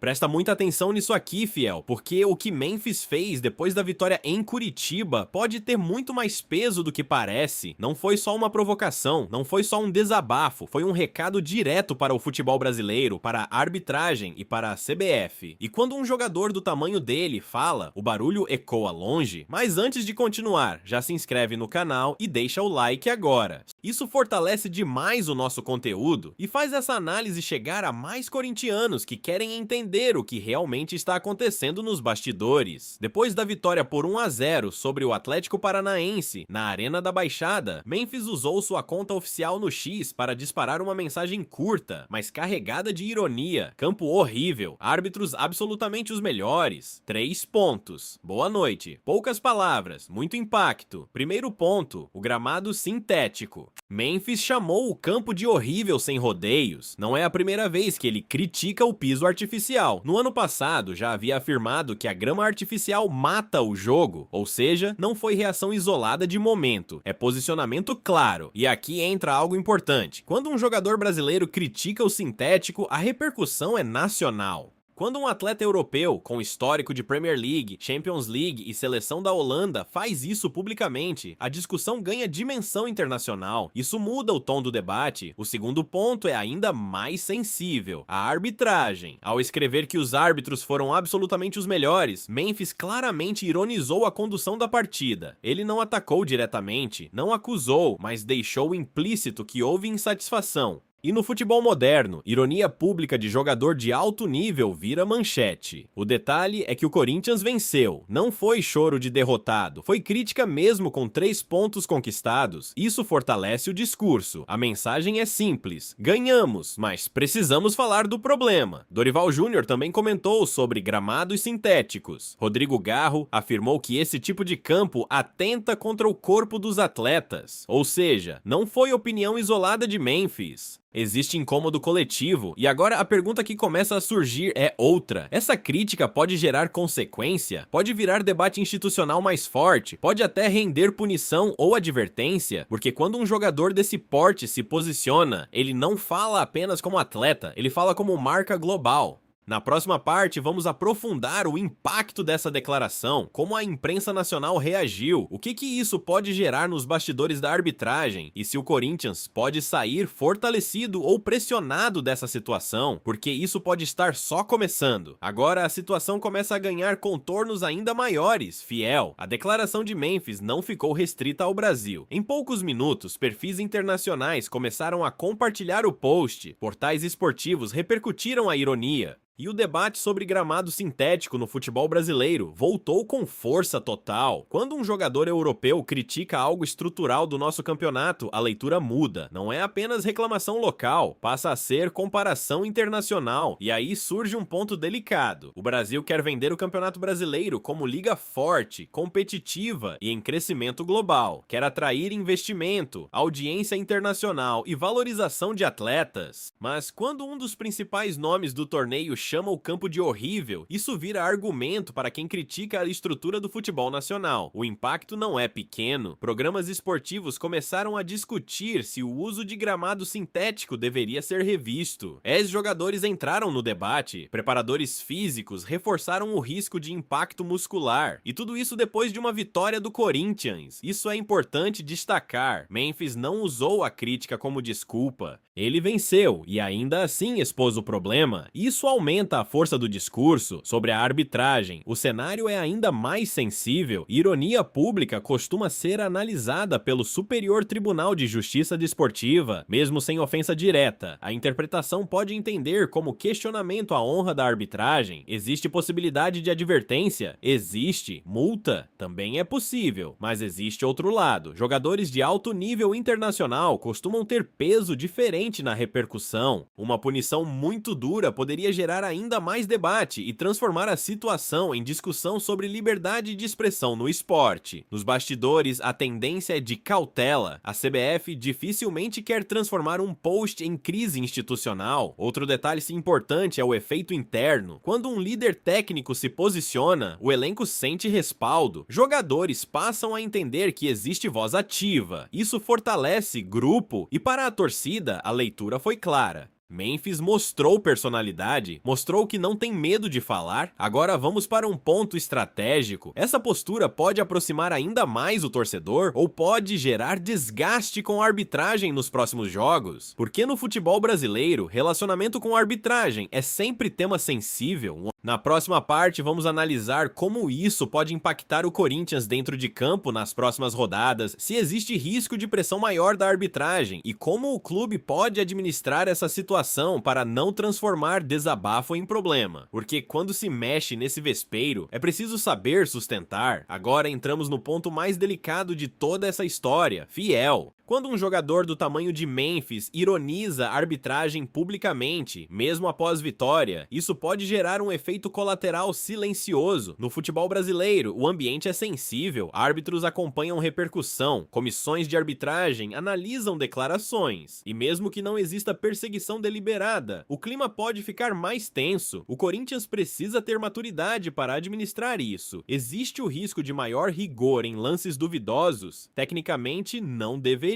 Presta muita atenção nisso aqui, fiel, porque o que Memphis fez depois da vitória em Curitiba pode ter muito mais peso do que parece. Não foi só uma provocação, não foi só um desabafo, foi um recado direto para o futebol brasileiro, para a arbitragem e para a CBF. E quando um jogador do tamanho dele fala, o barulho ecoa longe. Mas antes de continuar, já se inscreve no canal e deixa o like agora. Isso fortalece demais o nosso conteúdo e faz essa análise chegar a mais corintianos que querem entender o que realmente está acontecendo nos bastidores. Depois da vitória por 1-0 sobre o Atlético Paranaense na Arena da Baixada, Memphis usou sua conta oficial no X para disparar uma mensagem curta, mas carregada de ironia. Campo horrível, árbitros absolutamente os melhores. 3 pontos. Boa noite. Poucas palavras, muito impacto. Primeiro ponto, o gramado sintético. Memphis chamou o campo de horrível sem rodeios. Não é a primeira vez que ele critica o piso artificial. No ano passado, já havia afirmado que a grama artificial mata o jogo, ou seja, não foi reação isolada de momento, é posicionamento claro. E aqui entra algo importante. Quando um jogador brasileiro critica o sintético, a repercussão é nacional. Quando um atleta europeu, com histórico de Premier League, Champions League e seleção da Holanda, faz isso publicamente, a discussão ganha dimensão internacional. Isso muda o tom do debate. O segundo ponto é ainda mais sensível: a arbitragem. Ao escrever que os árbitros foram absolutamente os melhores, Memphis claramente ironizou a condução da partida. Ele não atacou diretamente, não acusou, mas deixou implícito que houve insatisfação. E no futebol moderno, ironia pública de jogador de alto nível vira manchete. O detalhe é que o Corinthians venceu, não foi choro de derrotado, foi crítica mesmo com 3 pontos conquistados. Isso fortalece o discurso. A mensagem é simples: ganhamos, mas precisamos falar do problema. Dorival Júnior também comentou sobre gramados sintéticos. Rodrigo Garro afirmou que esse tipo de campo atenta contra o corpo dos atletas. Ou seja, não foi opinião isolada de Memphis. Existe incômodo coletivo, e agora a pergunta que começa a surgir é outra. Essa crítica pode gerar consequência? Pode virar debate institucional mais forte? Pode até render punição ou advertência? Porque quando um jogador desse porte se posiciona, ele não fala apenas como atleta, ele fala como marca global. Na próxima parte, vamos aprofundar o impacto dessa declaração, como a imprensa nacional reagiu, o que isso pode gerar nos bastidores da arbitragem e se o Corinthians pode sair fortalecido ou pressionado dessa situação, porque isso pode estar só começando. Agora a situação começa a ganhar contornos ainda maiores, fiel. A declaração de Memphis não ficou restrita ao Brasil. Em poucos minutos, perfis internacionais começaram a compartilhar o post, portais esportivos repercutiram a ironia. E o debate sobre gramado sintético no futebol brasileiro voltou com força total. Quando um jogador europeu critica algo estrutural do nosso campeonato, a leitura muda. Não é apenas reclamação local, passa a ser comparação internacional. E aí surge um ponto delicado. O Brasil quer vender o Campeonato Brasileiro como liga forte, competitiva e em crescimento global. Quer atrair investimento, audiência internacional e valorização de atletas. Mas quando um dos principais nomes do torneio chama o campo de horrível, isso vira argumento para quem critica a estrutura do futebol nacional. O impacto não é pequeno. Programas esportivos começaram a discutir se o uso de gramado sintético deveria ser revisto. Ex-jogadores entraram no debate, preparadores físicos reforçaram o risco de impacto muscular, e tudo isso depois de uma vitória do Corinthians. Isso é importante destacar. Memphis não usou a crítica como desculpa. Ele venceu e ainda assim expôs o problema. Isso aumenta a força do discurso sobre a arbitragem. O cenário é ainda mais sensível. Ironia pública costuma ser analisada pelo Superior Tribunal de Justiça Desportiva, mesmo sem ofensa direta. A interpretação pode entender como questionamento à honra da arbitragem. Existe possibilidade de advertência? Existe. Multa? Também é possível. Mas existe outro lado. Jogadores de alto nível internacional costumam ter peso diferente na repercussão. Uma punição muito dura poderia gerar ainda mais debate e transformar a situação em discussão sobre liberdade de expressão no esporte. Nos bastidores, a tendência é de cautela. A CBF dificilmente quer transformar um post em crise institucional. Outro detalhe importante é o efeito interno. Quando um líder técnico se posiciona, o elenco sente respaldo. Jogadores passam a entender que existe voz ativa. Isso fortalece grupo e para a torcida, a leitura foi clara. Memphis mostrou personalidade, mostrou que não tem medo de falar. Agora vamos para um ponto estratégico. Essa postura pode aproximar ainda mais o torcedor ou pode gerar desgaste com a arbitragem nos próximos jogos? Porque no futebol brasileiro, relacionamento com a arbitragem é sempre tema sensível. Na próxima parte, vamos analisar como isso pode impactar o Corinthians dentro de campo nas próximas rodadas, se existe risco de pressão maior da arbitragem e como o clube pode administrar essa situação para não transformar desabafo em problema. Porque quando se mexe nesse vespeiro, é preciso saber sustentar. Agora entramos no ponto mais delicado de toda essa história: fiel. Quando um jogador do tamanho de Memphis ironiza a arbitragem publicamente, mesmo após vitória, isso pode gerar um efeito colateral silencioso. No futebol brasileiro, o ambiente é sensível, árbitros acompanham repercussão, comissões de arbitragem analisam declarações, e mesmo que não exista perseguição deliberada, o clima pode ficar mais tenso. O Corinthians precisa ter maturidade para administrar isso. Existe o risco de maior rigor em lances duvidosos? Tecnicamente, não deveria.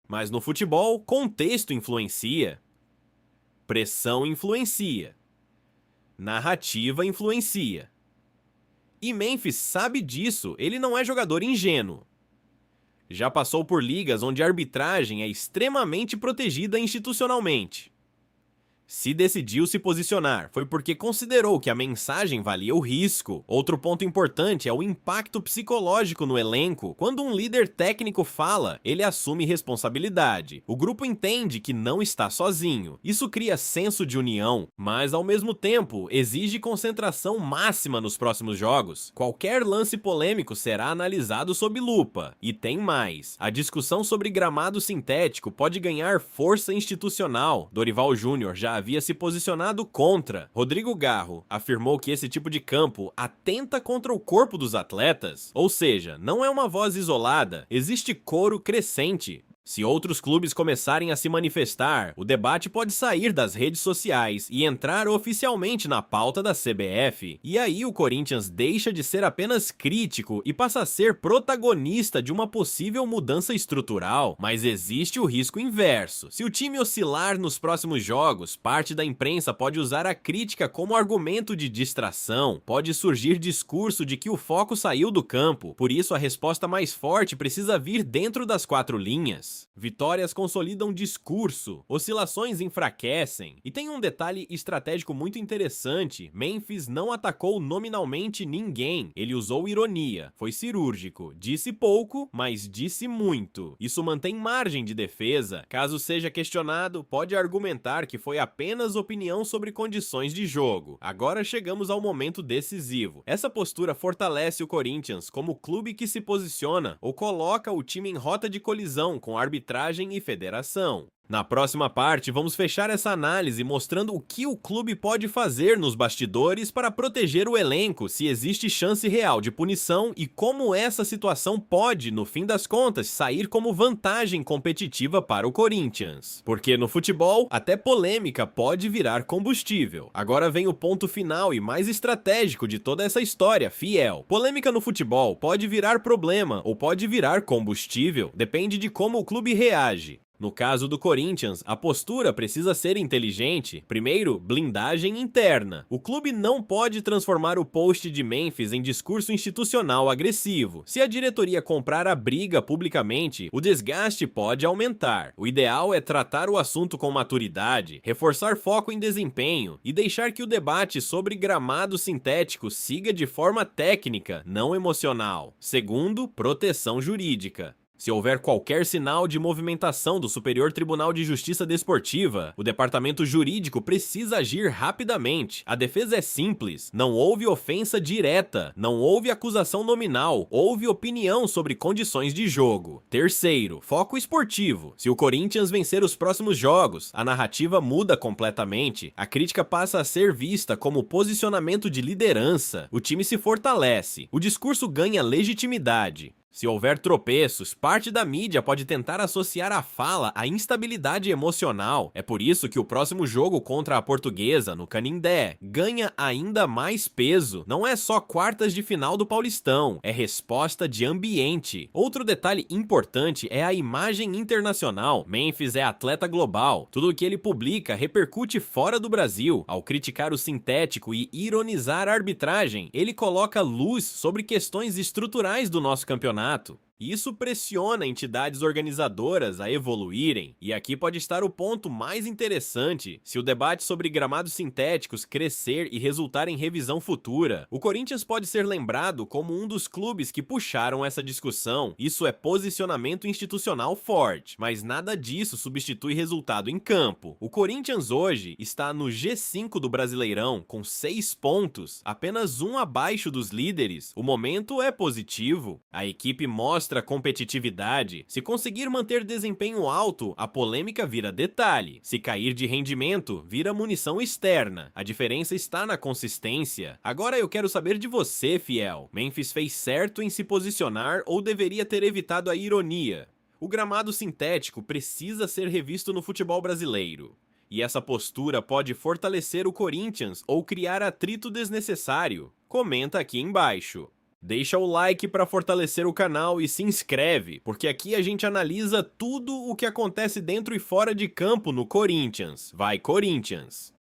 Mas no futebol, contexto influencia. Pressão influencia. Narrativa influencia. E Memphis sabe disso, ele não é jogador ingênuo. Já passou por ligas onde a arbitragem é extremamente protegida institucionalmente. Se decidiu se posicionar, foi porque considerou que a mensagem valia o risco. Outro ponto importante é o impacto psicológico no elenco. Quando um líder técnico fala, ele assume responsabilidade. O grupo entende que não está sozinho. Isso cria senso de união, mas ao mesmo tempo exige concentração máxima nos próximos jogos. Qualquer lance polêmico será analisado sob lupa. E tem mais: a discussão sobre gramado sintético pode ganhar força institucional. Dorival Júnior já havia se posicionado contra. Rodrigo Garro afirmou que esse tipo de campo atenta contra o corpo dos atletas, ou seja, não é uma voz isolada, existe coro crescente. Se outros clubes começarem a se manifestar, o debate pode sair das redes sociais e entrar oficialmente na pauta da CBF. E aí o Corinthians deixa de ser apenas crítico e passa a ser protagonista de uma possível mudança estrutural. Mas existe o risco inverso. Se o time oscilar nos próximos jogos, parte da imprensa pode usar a crítica como argumento de distração. Pode surgir discurso de que o foco saiu do campo. Por isso a resposta mais forte precisa vir dentro das quatro linhas. Vitórias consolidam discurso, oscilações enfraquecem. E tem um detalhe estratégico muito interessante: Memphis não atacou nominalmente ninguém, ele usou ironia, foi cirúrgico, disse pouco, mas disse muito. Isso mantém margem de defesa. Caso seja questionado, pode argumentar que foi apenas opinião sobre condições de jogo. Agora chegamos ao momento decisivo. Essa postura fortalece o Corinthians como clube que se posiciona ou coloca o time em rota de colisão com arbitragem e federação. Na próxima parte, vamos fechar essa análise mostrando o que o clube pode fazer nos bastidores para proteger o elenco, se existe chance real de punição e como essa situação pode, no fim das contas, sair como vantagem competitiva para o Corinthians. Porque no futebol, até polêmica pode virar combustível. Agora vem o ponto final e mais estratégico de toda essa história, fiel. Polêmica no futebol pode virar problema ou pode virar combustível, depende de como o clube reage. No caso do Corinthians, a postura precisa ser inteligente. Primeiro, blindagem interna. O clube não pode transformar o post de Memphis em discurso institucional agressivo. Se a diretoria comprar a briga publicamente, o desgaste pode aumentar. O ideal é tratar o assunto com maturidade, reforçar foco em desempenho e deixar que o debate sobre gramado sintético siga de forma técnica, não emocional. Segundo, proteção jurídica. Se houver qualquer sinal de movimentação do Superior Tribunal de Justiça Desportiva, o departamento jurídico precisa agir rapidamente. A defesa é simples, não houve ofensa direta, não houve acusação nominal, houve opinião sobre condições de jogo. Terceiro, foco esportivo. Se o Corinthians vencer os próximos jogos, a narrativa muda completamente, a crítica passa a ser vista como posicionamento de liderança, o time se fortalece, o discurso ganha legitimidade. Se houver tropeços, parte da mídia pode tentar associar a fala à instabilidade emocional. É por isso que o próximo jogo contra a Portuguesa, no Canindé, ganha ainda mais peso. Não é só quartas de final do Paulistão, é resposta de ambiente. Outro detalhe importante é a imagem internacional. Memphis é atleta global. Tudo o que ele publica repercute fora do Brasil. Ao criticar o sintético e ironizar a arbitragem, ele coloca luz sobre questões estruturais do nosso campeonato. Isso pressiona entidades organizadoras a evoluírem, e aqui pode estar o ponto mais interessante. Se o debate sobre gramados sintéticos crescer e resultar em revisão futura, o Corinthians pode ser lembrado como um dos clubes que puxaram essa discussão. Isso é posicionamento institucional forte, mas nada disso substitui resultado em campo. O Corinthians hoje está no G5 do Brasileirão, com 6 pontos, apenas um abaixo dos líderes. O momento é positivo, a equipe mostra competitividade. Se conseguir manter desempenho alto, a polêmica vira detalhe. Se cair de rendimento, vira munição externa. A diferença está na consistência. Agora eu quero saber de você, fiel. Memphis fez certo em se posicionar ou deveria ter evitado a ironia? O gramado sintético precisa ser revisto no futebol brasileiro. E essa postura pode fortalecer o Corinthians ou criar atrito desnecessário? Comenta aqui embaixo. Deixa o like para fortalecer o canal e se inscreve, porque aqui a gente analisa tudo o que acontece dentro e fora de campo no Corinthians. Vai, Corinthians!